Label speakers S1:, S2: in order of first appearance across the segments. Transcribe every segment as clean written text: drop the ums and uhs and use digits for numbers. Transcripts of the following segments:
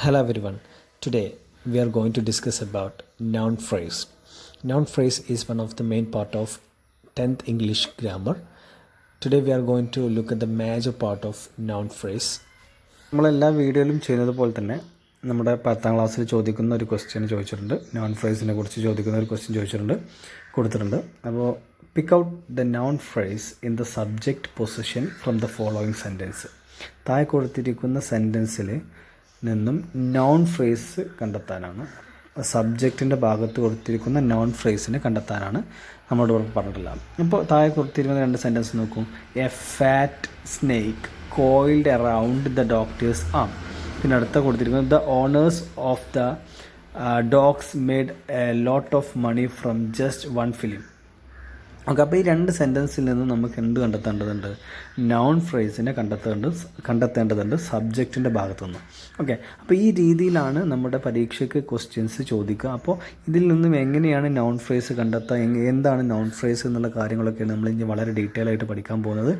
S1: Hello everyone. Today we are going to discuss about noun phrase. Noun phrase is one of the main part of 10th English grammar. Today we are going to look at the major part of noun phrase.
S2: നമ്മളെല്ലാ വീഡിയോയിലും ചെയ്യുന്നത് പോലെ തന്നെ നമ്മുടെ 10ാം ക്ലാസ്സിൽ ചോദിക്കുന്ന ഒരു question ചോദിച്ചിട്ടുണ്ട്. നോൺ ഫ്രേസിനെ കുറിച്ച് ചോദിക്കുന്ന ഒരു ക്വസ്റ്റ്യൻ ചോദിച്ചിട്ടുണ്ട്, കൊടുത്തിട്ടുണ്ട്. അപ്പോൾ pick out the non phrase in the subject position from the following sentence. താഴെ കൊടുത്തിരിക്കുന്ന സെൻറ്റൻസിൽ നിന്നും നോൺ ഫ്രേസ് കണ്ടെത്താനാണ്, സബ്ജക്റ്റിൻ്റെ ഭാഗത്ത് കൊടുത്തിരിക്കുന്ന നോൺ ഫ്രേസിനെ കണ്ടെത്താനാണ് നമ്മളോട് പറഞ്ഞിട്ടുള്ളത്. അപ്പോൾ താഴെ കൊടുത്തിരിക്കുന്ന 2 സെൻറ്റൻസ് നോക്കും. A fat snake coiled around the doctor's arm. പിന്നെ അടുത്ത കൊടുത്തിരിക്കുന്നത് the owners of the dogs made a lot of money from just 1 film. Okay, അപ്പോൾ ഈ 2 സെൻറ്റൻസിൽ നിന്ന് നമുക്ക് എന്ത് കണ്ടെത്തേണ്ടതുണ്ട്? നൗൺ ഫ്രേസിനെ കണ്ടെത്തേണ്ടതുണ്ട് സബ്ജക്റ്റിൻ്റെ ഭാഗത്തു നിന്ന്. ഓക്കെ, അപ്പോൾ ഈ രീതിയിലാണ് നമ്മുടെ പരീക്ഷയ്ക്ക് ക്വസ്റ്റ്യൻസ് ചോദിക്കുക. അപ്പോൾ ഇതിൽ നിന്നും എങ്ങനെയാണ് നൗൺ ഫ്രേസ് കണ്ടെത്തുക, എന്താണ് നൗൺ ഫ്രേസ് എന്നുള്ള കാര്യങ്ങളൊക്കെയാണ് നമ്മൾ ഇനി വളരെ ഡീറ്റെയിൽ ആയിട്ട് പഠിക്കാൻ പോകുന്നത്.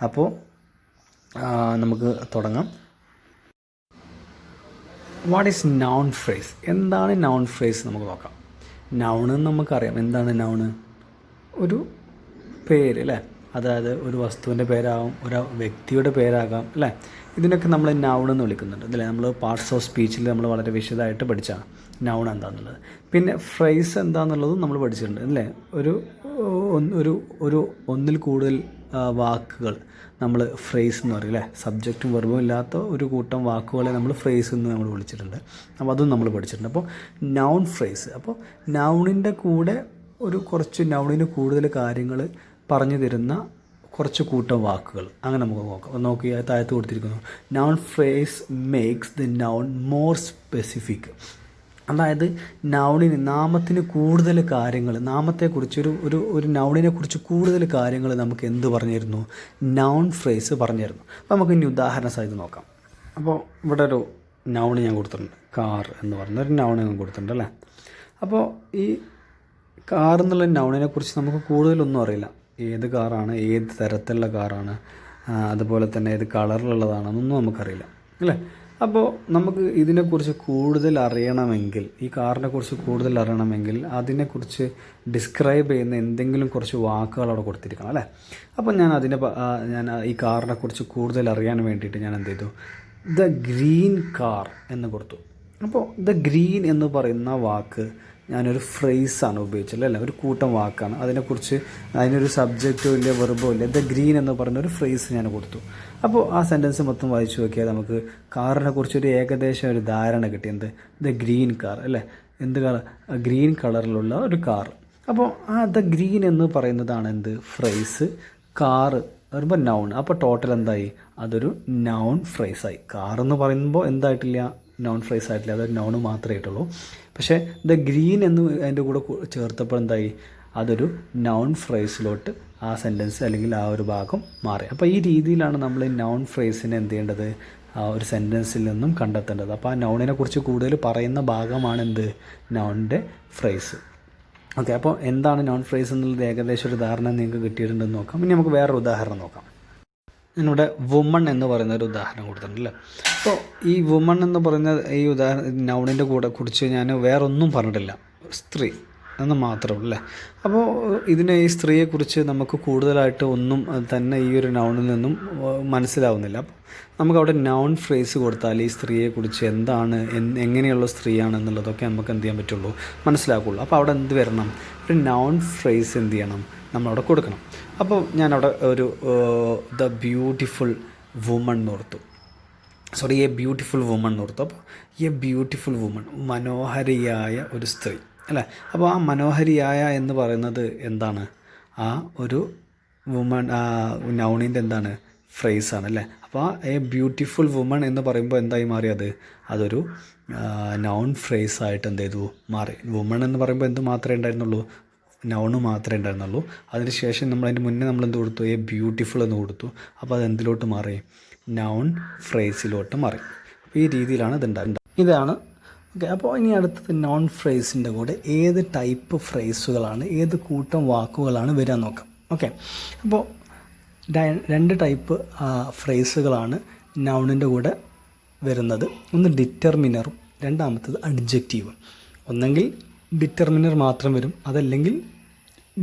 S2: അപ്പോൾ നമുക്ക് തുടങ്ങാം. What is noun phrase? എന്താണ് നൗൺ ഫ്രേസ് നമുക്ക് നോക്കാം. നൗൺ നമുക്കറിയാം. എന്താണ് നൗണ്? ഒരു പേര് അല്ലേ, അതായത് ഒരു വസ്തുവിൻ്റെ പേരാകും, ഒരു വ്യക്തിയുടെ പേരാകാം അല്ലേ. ഇതിനൊക്കെ നമ്മൾ നൗൺ എന്ന് വിളിക്കുന്നുണ്ട് അല്ലേ. നമ്മൾ പാർട്സ് ഓഫ് സ്പീച്ചിൽ നമ്മൾ വളരെ വിശദമായിട്ട് പഠിച്ചാണ് നൗൺ എന്താണെന്നുള്ളത്. പിന്നെ ഫ്രേസ് എന്താണെന്നുള്ളതും നമ്മൾ പഠിച്ചിട്ടുണ്ട് അല്ലേ. ഒരു ഒന്നിൽ കൂടുതൽ വാക്കുകൾ നമ്മൾ ഫ്രേസ് എന്ന് പറയും അല്ലേ. സബ്ജക്റ്റും വെർബും ഇല്ലാത്ത ഒരു കൂട്ടം വാക്കുകളെ നമ്മൾ ഫ്രേസ് എന്ന് നമ്മൾ വിളിച്ചിട്ടുണ്ട്. അപ്പോൾ അതും നമ്മൾ പഠിച്ചിട്ടുണ്ട്. അപ്പോൾ നൗൺ ഫ്രേസ്, അപ്പോൾ നൗണിൻ്റെ കൂടെ കുറച്ച് നൗണിന് കൂടുതൽ കാര്യങ്ങൾ പറഞ്ഞു തരുന്ന കുറച്ച് കൂട്ടം വാക്കുകൾ, അങ്ങനെ നമുക്ക് നോക്കാം. നോക്കി താഴത്ത് കൊടുത്തിരിക്കുന്നു. Noun phrase makes the noun more specific. അതായത് നാമത്തിന് കൂടുതൽ കാര്യങ്ങൾ, നാമത്തെക്കുറിച്ച് ഒരു നൗണിനെ കുറിച്ച് കൂടുതൽ കാര്യങ്ങൾ നമുക്ക് എന്ത് പറഞ്ഞു തരുന്നു? നൗൺ ഫ്രേസ് പറഞ്ഞു തരുന്നു. അപ്പോൾ നമുക്ക് ഇനി ഉദാഹരണ സഹിതം നോക്കാം. അപ്പോൾ ഇവിടെ ഒരു നൗൺ ഞാൻ കൊടുത്തിട്ടുണ്ട്, കാർ എന്ന് പറഞ്ഞൊരു നൗൺ ഞാൻ കൊടുത്തിട്ടുണ്ട് അല്ലേ. അപ്പോൾ ഈ കാർ എന്നുള്ള നൗണിനെ കുറിച്ച് നമുക്ക് കൂടുതലൊന്നും അറിയില്ല. ഏത് കാറാണ്, ഏത് തരത്തിലുള്ള കാറാണ്, അതുപോലെ തന്നെ ഏത് കളറിലുള്ളതാണെന്നൊന്നും നമുക്കറിയില്ല അല്ലേ. അപ്പോൾ നമുക്ക് ഇതിനെക്കുറിച്ച് കൂടുതൽ അറിയണമെങ്കിൽ, ഈ കാറിനെ കുറിച്ച് കൂടുതൽ അറിയണമെങ്കിൽ അതിനെക്കുറിച്ച് ഡിസ്ക്രൈബ് ചെയ്യുന്ന എന്തെങ്കിലും കുറച്ച് വാക്കുകൾ അവിടെ കൊടുത്തിരിക്കണം അല്ലേ. അപ്പോൾ ഞാൻ ഈ കാറിനെ കുറിച്ച് കൂടുതൽ അറിയാൻ വേണ്ടിയിട്ട് ഞാൻ എന്ത് ചെയ്തു? ദ ഗ്രീൻ കാർ എന്ന് കൊടുത്തു. അപ്പോൾ ദ ഗ്രീൻ എന്ന് പറയുന്ന വാക്ക് ഞാനൊരു ഫ്രേസാണ് ഉപയോഗിച്ചത് അല്ലേ, ഒരു കൂട്ടം വാക്കാണ്. അതിനൊരു സബ്ജക്റ്റോ ഇല്ല, വെർബോ ഇല്ല. ദ ഗ്രീൻ എന്ന് പറയുന്ന ഒരു ഫ്രേസ് ഞാൻ കൊടുത്തു. അപ്പോൾ ആ സെൻറ്റൻസ് മൊത്തം വായിച്ചു നോക്കിയാൽ നമുക്ക് കാറിനെ കുറിച്ചൊരു ഏകദേശം ഒരു ധാരണ കിട്ടി. ദ ഗ്രീൻ കാർ അല്ലേ, എന്ത് കളർ? ഗ്രീൻ കളറിലുള്ള ഒരു കാർ. അപ്പോൾ ദ ഗ്രീൻ എന്ന് പറയുന്നതാണ് ഫ്രേസ്. കാറ് വരുമ്പോൾ നൗൺ. അപ്പോൾ ടോട്ടൽ എന്തായി? അതൊരു നൗൺ ഫ്രേസായി. കാർ എന്ന് പറയുമ്പോൾ എന്തായിട്ടില്ല? നൗൺ ഫ്രേസ് ആയിട്ടില്ല, അതൊരു നൗണ് മാത്രമേ ആയിട്ടുള്ളൂ. പക്ഷേ ദ ഗ്രീൻ എന്ന് അതിൻ്റെ കൂടെ ചേർത്തപ്പോൾ എന്തായി? അതൊരു നൗൺ ഫ്രേസിലോട്ട് ആ സെൻറ്റൻസ് അല്ലെങ്കിൽ ആ ഒരു ഭാഗം മാറി. അപ്പോൾ ഈ രീതിയിലാണ് നമ്മൾ നൗൺ ഫ്രേസിനെ എന്ത് ചെയ്യേണ്ടത്? ആ ഒരു സെൻറ്റൻസിൽ നിന്നും കണ്ടെത്തേണ്ടത്. അപ്പോൾ ആ നൗണിനെ കുറിച്ച് കൂടുതൽ പറയുന്ന ഭാഗമാണ് നൗണിൻ്റെ ഫ്രേസ്. ഓക്കെ, അപ്പോൾ എന്താണ് നൗൺ ഫ്രേസ് എന്നുള്ളത് ഏകദേശം ഒരു ഉദാഹരണം നിങ്ങൾക്ക് കിട്ടിയിട്ടുണ്ടെന്ന് നോക്കാം. ഇനി നമുക്ക് വേറൊരു ഉദാഹരണം നോക്കാം. ഞാനിവിടെ വുമൺ എന്ന് പറയുന്ന ഒരു ഉദാഹരണം കൊടുത്തിട്ടുണ്ടല്ലേ. അപ്പോൾ ഈ വുമൺ എന്ന് പറയുന്ന ഈ നൗണിൻ്റെ കുറിച്ച് ഞാൻ വേറൊന്നും പറഞ്ഞിട്ടില്ല, സ്ത്രീ എന്ന് മാത്രമേ ഉള്ളൂ അല്ലേ. അപ്പോൾ ഈ സ്ത്രീയെക്കുറിച്ച് നമുക്ക് കൂടുതലായിട്ട് ഒന്നും തന്നെ ഈ ഒരു നൗണിൽ നിന്നും മനസ്സിലാവുന്നില്ല. അപ്പോൾ നമുക്കവിടെ നൗൺ ഫ്രേസ് കൊടുത്താൽ ഈ സ്ത്രീയെക്കുറിച്ച് എന്താണ്, എങ്ങനെയുള്ള സ്ത്രീയാണെന്നുള്ളതൊക്കെ നമുക്ക് എന്ത് ചെയ്യാൻ പറ്റുള്ളൂ, മനസ്സിലാക്കുള്ളൂ. അപ്പോൾ അവിടെ എന്ത് വരണം? ഒരു നൗൺ ഫ്രേസ് എന്ത് ചെയ്യണം? നമ്മളവിടെ കൊടുക്കണം. അപ്പോൾ ഞാനവിടെ ഒരു ദ ബ്യൂട്ടിഫുൾ വുമൺ എന്ന് ഓർത്തു. എ ബ്യൂട്ടിഫുൾ വുമൺ എന്ന് ഓർത്തു. അപ്പോൾ എ ബ്യൂട്ടിഫുൾ വുമൺ, മനോഹരിയായ ഒരു സ്ത്രീ അല്ലേ. അപ്പോൾ ആ മനോഹരിയായ എന്ന് പറയുന്നത് എന്താണ്? ആ ഒരു വുമൺ നൗണിൻ്റെ എന്താണ്? ഫ്രേസാണ് അല്ലേ. അപ്പോൾ എ ബ്യൂട്ടിഫുൾ വുമൺ എന്ന് പറയുമ്പോൾ എന്തായി മാറി? അതൊരു നൗൺ ഫ്രേസായിട്ട് എന്ത് ചെയ്തു? മാറി. വുമൺ എന്ന് പറയുമ്പോൾ എന്ത് മാത്രമേ ഉണ്ടായിരുന്നുള്ളൂ? നൗണ് മാത്രമേ ഉണ്ടായിരുന്നുള്ളൂ. അതിനുശേഷം അതിൻ്റെ മുന്നേ നമ്മൾ എന്ത് കൊടുത്തു? എ ബ്യൂട്ടിഫുൾ എന്ന് കൊടുത്തു. അപ്പോൾ അത് എന്തിലോട്ട് മാറി? നൗൺ ഫ്രേസിലോട്ട് മാറി. അപ്പോൾ ഈ രീതിയിലാണ് ഇതാണ്. ഓക്കെ, അപ്പോൾ ഇനി അടുത്തത് നോൺ ഫ്രേസിൻ്റെ കൂടെ ഏത് ടൈപ്പ് ഫ്രേസുകളാണ്, ഏത് കൂട്ടം വാക്കുകളാണ് വരാൻ നോക്കാം. ഓക്കെ, അപ്പോൾ 2 ടൈപ്പ് ഫ്രേസുകളാണ് നൗണിൻ്റെ കൂടെ വരുന്നത് ഒന്ന് ഡിറ്റർമിനറും രണ്ടാമത്തത് അഡ്ജക്റ്റീവും. ഒന്നെങ്കിൽ ഡിറ്റർമിനർ മാത്രം വരും, അതല്ലെങ്കിൽ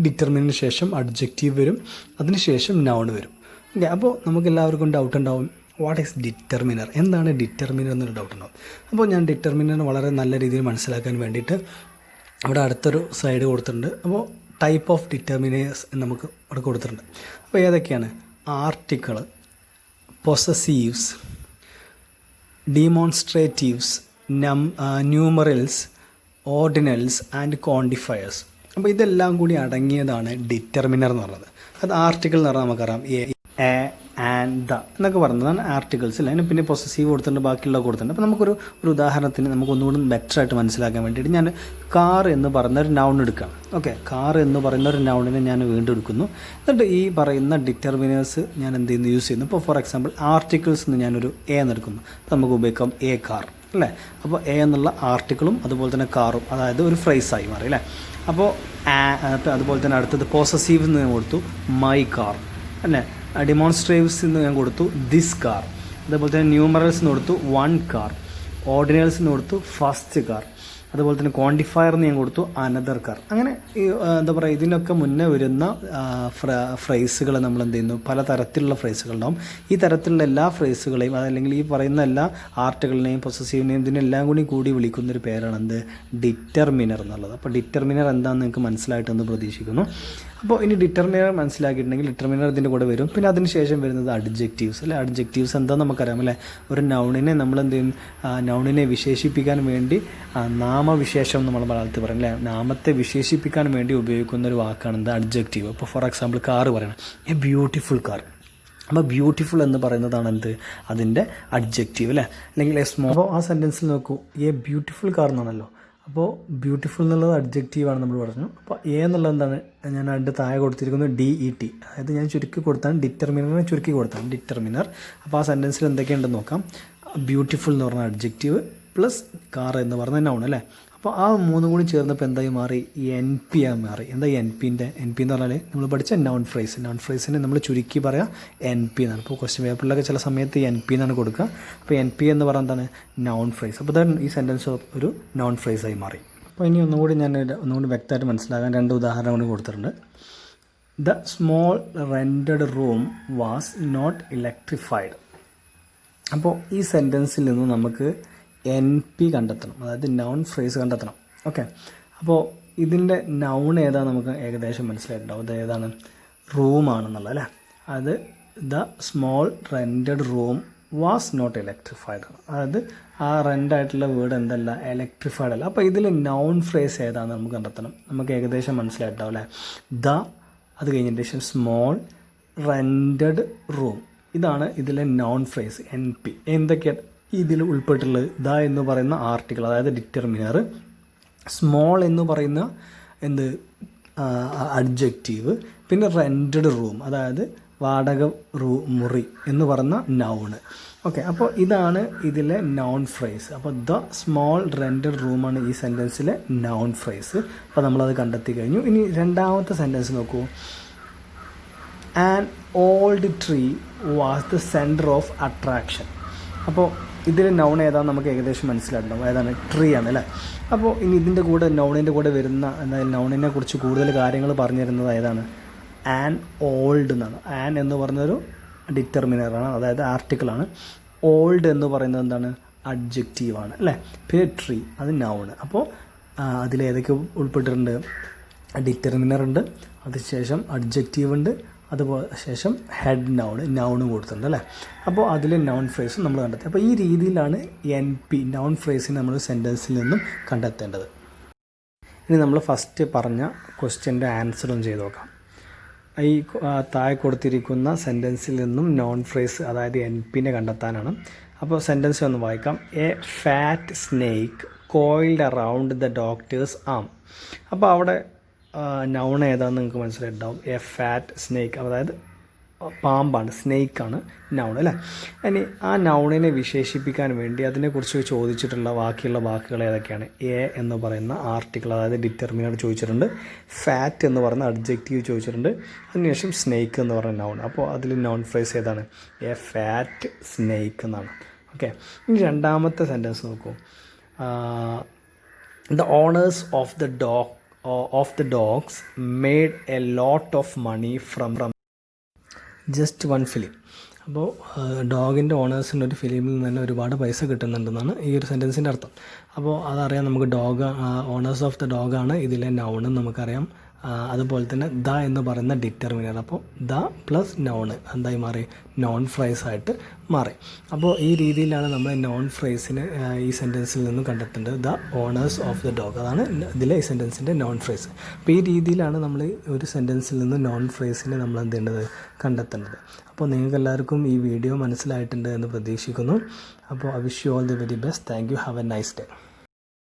S2: ഡിറ്റർമിനറിന് ശേഷം അഡ്ജക്റ്റീവ് വരും, അതിനുശേഷം നൗൺ വരും. ഓക്കെ, അപ്പോൾ നമുക്ക് എല്ലാവർക്കും ഡൗട്ട് ഉണ്ടാവും, വാട്ട് ഈസ് ഡിറ്റർമിനർ, എന്താണ് ഡിറ്റർമിനർ എന്നൊരു ഡൗട്ട് ഉണ്ടാവും. അപ്പോൾ ഞാൻ ഡിറ്റർമിനർ വളരെ നല്ല രീതിയിൽ മനസ്സിലാക്കാൻ വേണ്ടിയിട്ട് അവിടെ അടുത്തൊരു സൈഡ് കൊടുത്തിട്ടുണ്ട്. അപ്പോൾ ടൈപ്പ് ഓഫ് ഡിറ്റർമിനേഴ്സ് നമുക്ക് അവിടെ കൊടുത്തിട്ടുണ്ട്. അപ്പോൾ ഏതൊക്കെയാണ്? Article, possessives, demonstratives, numerals, ordinals and quantifiers. അപ്പോൾ ഇതെല്ലാം കൂടി അടങ്ങിയതാണ് ഡിറ്റർമിനർ എന്ന് പറയുന്നത്. അത് ആർട്ടിക്കിൾ എന്ന് പറഞ്ഞാൽ നമുക്കറിയാം എ ആൻഡ് ദ എന്നൊക്കെ പറയുന്നതാണ് ആർട്ടിക്കിൾസ് അല്ലേ. അതിന് പിന്നെ പൊസസീവ് കൊടുത്തിട്ടുണ്ട്, ബാക്കിയുള്ള കൊടുത്തിട്ടുണ്ട്. അപ്പോൾ നമുക്കൊരു ഉദാഹരണത്തിന് നമുക്ക് ഒന്നുകൂടി ബെറ്ററായിട്ട് മനസ്സിലാക്കാൻ വേണ്ടിയിട്ട് ഞാൻ കാർ എന്ന് പറയുന്ന ഒരു നൗൺ എടുക്കാം. ഓക്കെ, കാർ എന്ന് പറയുന്ന ഒരു നൗണിനെ ഞാൻ വീണ്ടും എടുക്കുന്നു. എന്നിട്ട് ഈ പറയുന്ന ഡിറ്റർമിനേഴ്സ് ഞാൻ എന്ത് ചെയ്യുന്നു, യൂസ് ചെയ്യുന്നു. ഇപ്പോൾ ഫോർ എക്സാമ്പിൾ ആർട്ടിക്കിൾസ് എന്ന് ഞാനൊരു എ എന്നെടുക്കുന്നു. അപ്പോൾ നമുക്ക് ഉപയോഗിക്കാം എ കാർ അല്ലേ. അപ്പോൾ എ എന്നുള്ള ആർട്ടിക്കിളും അതുപോലെ തന്നെ കാറും, അതായത് ഒരു ഫ്രേസായി മാറി അല്ലേ. അപ്പോൾ അതുപോലെ തന്നെ അടുത്തത് പോസസീവ് എന്ന് ഞാൻ കൊടുത്തു, മൈ കാർ അല്ലേ. ഡിമോൺസ്ട്രേറ്റീവ്സ് എന്ന് ഞാൻ കൊടുത്തു, ദിസ് കാർ. അതേപോലെ തന്നെ ന്യൂമറൽസ് എന്ന് കൊടുത്തു, വൺ കാർ. ഓർഡിനൽസ് എന്ന് കൊടുത്തു, ഫസ്റ്റ് കാർ. അതുപോലെ തന്നെ ക്വാണ്ടിഫയർ എന്ന് ഞാൻ കൊടുത്തു, അനദർ കാർ. അങ്ങനെ എന്താ പറയുക, ഇതിനൊക്കെ മുന്നേ വരുന്ന ഫ്രേസുകൾ നമ്മൾ എന്ത് ചെയ്യുന്നു, പല തരത്തിലുള്ള ഫ്രേസുകളുണ്ടാവും. ഈ തരത്തിലുള്ള എല്ലാ ഫ്രേസുകളെയും അതല്ലെങ്കിൽ ഈ പറയുന്ന എല്ലാ ആർട്ടുകളിനെയും പൊസസീവിനെയും ഇതിനെല്ലാം കൂടി വിളിക്കുന്നൊരു പേരാണ് എന്ത്, ഡിറ്റർമിനർ എന്നുള്ളത്. അപ്പോൾ ഡിറ്റർമിനർ എന്താണെന്ന് നിങ്ങൾക്ക് മനസ്സിലായിട്ടെന്ന് പ്രതീക്ഷിക്കുന്നു. അപ്പോൾ ഇനി ഡിറ്റർമിനർ മനസ്സിലാക്കിയിട്ടുണ്ടെങ്കിൽ ഡിറ്റർമിനർ ഇതിൻ്റെ കൂടെ വരും. പിന്നെ അതിന് ശേഷം വരുന്നത് അഡ്ജക്റ്റീവ്സ് അല്ലേ. അഡ്ജക്റ്റീവ്സ് എന്താണെന്ന് നമുക്കറിയാം അല്ലേ. ഒരു നൗണിനെ നമ്മൾ എന്ത് ചെയ്യും, നൗണിനെ വിശേഷിപ്പിക്കാൻ വേണ്ടി നാമവിശേഷം നമ്മൾ മലയാളത്തിൽ പറയും അല്ലേ. നാമത്തെ വിശേഷിപ്പിക്കാൻ വേണ്ടി ഉപയോഗിക്കുന്ന ഒരു വാക്കാണ് എന്ത്, അഡ്ജക്റ്റീവ്. ഇപ്പോൾ ഫോർ എക്സാമ്പിൾ കാർ പറയണം, എ ബ്യൂട്ടിഫുൾ കാർ. അപ്പോൾ ബ്യൂട്ടിഫുൾ എന്ന് പറയുന്നതാണ് എന്ത്, അതിൻ്റെ അഡ്ജക്റ്റീവ് അല്ലേ. അല്ലെങ്കിൽ എ സ്മോൾ. അപ്പോൾ ആ സെൻറ്റൻസിൽ നോക്കൂ, എ ബ്യൂട്ടിഫുൾ കാർ എന്നാണല്ലോ. അപ്പോൾ ബ്യൂട്ടിഫുൾ എന്നുള്ളത് അഡ്ജക്റ്റീവാണ് നമ്മൾ പറഞ്ഞു. അപ്പോൾ എ എന്നുള്ളത് എന്താണ്, ഞാൻ അതിൻ്റെ താഴെ കൊടുത്തിരിക്കുന്നത് DET, അതായത് ഞാൻ ചുരുക്കി കൊടുത്താണ്, ഡിറ്റർമിനറിനെ ചുരുക്കി കൊടുത്താണ് ഡിറ്റർമിനർ. അപ്പോൾ ആ സെൻറ്റൻസിൽ എന്തൊക്കെയുണ്ടെന്ന് നോക്കാം. ബ്യൂട്ടിഫുൾ എന്ന് പറഞ്ഞ അഡ്ജക്റ്റീവ് പ്ലസ് കാർ എന്ന് പറഞ്ഞ നൗൺ അല്ലേ. അപ്പോൾ ആ മൂന്നും കൂടി ചേർന്നപ്പോൾ എന്തായി മാറി, NP ആയി മാറി. എന്താ NP എന്ന് പറഞ്ഞാൽ നമ്മൾ പഠിച്ച നൗൺ ഫ്രേസ്. നൗൺ ഫ്രേസിനെ നമ്മൾ ചുരുക്കി പറയാം NP എന്നാണ്. ഇപ്പോൾ ക്വസ്റ്റ്യൻ പേപ്പറിലൊക്കെ ചില സമയത്ത് NP എന്നാണ് കൊടുക്കുക. അപ്പോൾ NP എന്ന് പറയുന്നത് എന്താണ്, നൗൺ ഫ്രേസ്. അപ്പോൾ ദാൻ ഈ സെൻറ്റൻസ് ഒരു നൗൺ ഫ്രേസായി മാറി. അപ്പോൾ ഇനി ഒന്നുകൂടി വ്യക്തമായിട്ട് മനസ്സിലാക്കാൻ 2 ഉദാഹരണം കൂടി കൊടുത്തിട്ടുണ്ട്. The small rented room was not electrified. അപ്പോൾ ഈ സെൻറ്റൻസിൽ നിന്ന് നമുക്ക് NP കണ്ടെത്തണം, അതായത് നൗൺ ഫ്രേസ് കണ്ടെത്തണം. ഓക്കെ, അപ്പോൾ ഇതിൻ്റെ നൗൺ ഏതാണ് നമുക്ക് ഏകദേശം മനസ്സിലായിട്ടുണ്ടാവും. അത് ഏതാണ്, റൂമാണെന്നുള്ളത് അല്ലേ. അത് the small rented room was not electrified. അതായത് ആ റെൻ്റായിട്ടുള്ള വീട് എന്തല്ല, ഇലക്ട്രിഫൈഡ് അല്ല. അപ്പോൾ ഇതിൽ നൗൺ ഫ്രേസ് ഏതാണെന്ന് നമുക്ക് കണ്ടെത്തണം. നമുക്ക് ഏകദേശം മനസ്സിലായിട്ടുണ്ടാവും അല്ലേ. ദ, അത് കഴിഞ്ഞതിന് ശേഷം സ്മോൾ റെൻറ്റഡ് റൂം, ഇതാണ് ഇതിലെ നൗൺ ഫ്രേസ് NP. എന്തൊക്കെയാണ് ഇതിൽ ഉൾപ്പെട്ടുള്ളത്? ദ എന്ന് പറയുന്ന ആർട്ടിക്കിൾ, അതായത് ഡിറ്റർമിനർ. സ്മോൾ എന്ന് പറയുന്ന അഡ്ജക്റ്റീവ്. പിന്നെ റെൻറ്റഡ് റൂം, അതായത് വാടക മുറി എന്ന് പറഞ്ഞ നൗണ്. ഓക്കെ, അപ്പോൾ ഇതാണ് ഇതിലെ നൗൺ ഫ്രേസ്. അപ്പോൾ ദ സ്മോൾ റെൻറ്റഡ് റൂമാണ് ഈ സെൻറ്റൻസിലെ നൗൺ ഫ്രേസ്. അപ്പോൾ നമ്മളത് കണ്ടെത്തി കഴിഞ്ഞു. ഇനി രണ്ടാമത്തെ സെൻറ്റൻസ് നോക്കൂ. An old tree was the centre of attraction. അപ്പോൾ ഇതിൽ നൗൺ ഏതാണെന്ന് നമുക്ക് ഏകദേശം മനസ്സിലായിട്ടുണ്ടാവും. ഏതാണ്, ട്രീ ആണ് അല്ലേ. അപ്പോൾ ഇനി ഇതിൻ്റെ കൂടെ നൗണിൻ്റെ കൂടെ വരുന്ന എന്തായാലും നൗണിനെ കുറിച്ച് കൂടുതൽ കാര്യങ്ങൾ പറഞ്ഞു തരുന്നത് ഏതാണ്, ആൻ ഓൾഡ് എന്നാണ്. ആൻ എന്ന് പറഞ്ഞൊരു ഡിറ്റർമിനറാണ്, അതായത് ആർട്ടിക്കിളാണ്. ഓൾഡ് എന്ന് പറയുന്നത് എന്താണ്, അഡ്ജക്റ്റീവാണ് അല്ലേ. പിന്നെ ട്രീ, അത് നൗണ്. അപ്പോൾ അതിലേതൊക്കെ ഉൾപ്പെട്ടിട്ടുണ്ട്, ഡിറ്റർമിനർ ഉണ്ട്, അതിനുശേഷം അഡ്ജക്റ്റീവ് ഉണ്ട്, അതുപോലെ ശേഷം ഹെഡ് നൗണ് കൊടുത്തിട്ടുണ്ട് അല്ലേ. അപ്പോൾ അതിൽ നൗൺ ഫ്രേസ് നമ്മൾ കണ്ടെത്തി. അപ്പോൾ ഈ രീതിയിലാണ് NP നൗൺ ഫ്രേസിനെ നമ്മൾ സെൻറ്റൻസിൽ നിന്നും കണ്ടെത്തേണ്ടത്. ഇനി നമ്മൾ ഫസ്റ്റ് പറഞ്ഞ ക്വസ്റ്റ്യൻ്റെ ആൻസർ ഒന്ന് ചെയ്ത് നോക്കാം. ഈ താഴെ കൊടുത്തിരിക്കുന്ന സെൻറ്റൻസിൽ നിന്നും നൗൺ ഫ്രേസ്, അതായത് NPനെ കണ്ടെത്താനാണ്. അപ്പോൾ സെൻറ്റൻസ് ഒന്ന് വായിക്കാം. A fat snake coiled around the doctor's arm. അപ്പോൾ അവിടെ നൗൺ ഏതാണെന്ന് നിങ്ങൾക്ക് മനസ്സിലായിട്ടുണ്ടാവും. എ ഫാറ്റ് സ്നേക്ക്, അതായത് പാമ്പാണ്, സ്നേക്കാണ് നൗൺ അല്ലേ. ഇനി ആ നൗണിനെ വിശേഷിപ്പിക്കാൻ വേണ്ടി അതിനെക്കുറിച്ച് ചോദിച്ചിട്ടുള്ള ബാക്കിയുള്ള വാക്കുകൾ ഏതൊക്കെയാണ്? എ എന്ന് പറയുന്ന ആർട്ടിക്കിൾ, അതായത് ഡിറ്റർമിനർ ചോദിച്ചിട്ടുണ്ട്. ഫാറ്റ് എന്ന് പറയുന്ന അഡ്ജക്റ്റീവ് ചോദിച്ചിട്ടുണ്ട്. അതിനുശേഷം സ്നേക്ക് എന്ന് പറയുന്ന നൗൺ. അപ്പോൾ അതിൽ നൗൺ ഫ്രേസ് ഏതാണ്? എ ഫാറ്റ് സ്നേക്ക് എന്നാണ്. ഓക്കെ, ഇനി രണ്ടാമത്തെ സെൻറ്റൻസ് നോക്കൂ. The owners of the dogs made a lot of money from just one film. അപ്പോൾ ഡോഗിൻ്റെ ഓണേഴ്സിൻ്റെ ഒരു ഫിലിമിൽ നിന്ന് തന്നെ ഒരുപാട് പൈസ കിട്ടുന്നുണ്ടെന്നാണ് ഈ ഒരു സെൻറ്റൻസിൻ്റെ അർത്ഥം. അപ്പോൾ അതറിയാം നമുക്ക്. ഓണേഴ്സ് ഓഫ് ദ ഡോഗാണ് ഇതിലെ നൗൺ നമുക്കറിയാം. അതുപോലെ തന്നെ ദ എന്ന് പറയുന്ന ഡിറ്റർമിനർ. അപ്പോൾ ദ പ്ലസ് നൗൺ എന്തായി മാറി? നോൺ ഫ്രേസ് ആയിട്ട് മാറി. അപ്പോൾ ഈ രീതിയിലാണ് നമ്മൾ നോൺ ഫ്രേസിനെ ഈ സെൻറ്റൻസിൽ നിന്ന് കണ്ടെത്തേണ്ടത്. The owners of the dog, അതാണ് ഇതിലെ ഈ സെൻറ്റൻസിൻ്റെ നോൺ ഫ്രേസ്. അപ്പോൾ ഈ രീതിയിലാണ് നമ്മൾ ഒരു സെൻറ്റൻസിൽ നിന്ന് നോൺ ഫ്രേസിനെ നമ്മൾ എന്ത് ചെയ്യേണ്ടത്? കണ്ടെത്തേണ്ടത്. അപ്പോൾ നിങ്ങൾക്ക് എല്ലാവർക്കും ഈ വീഡിയോ മനസ്സിലായിട്ടുണ്ട് എന്ന് പ്രതീക്ഷിക്കുന്നു. അപ്പോൾ I wish you all the very best. Thank you. Have A nice day.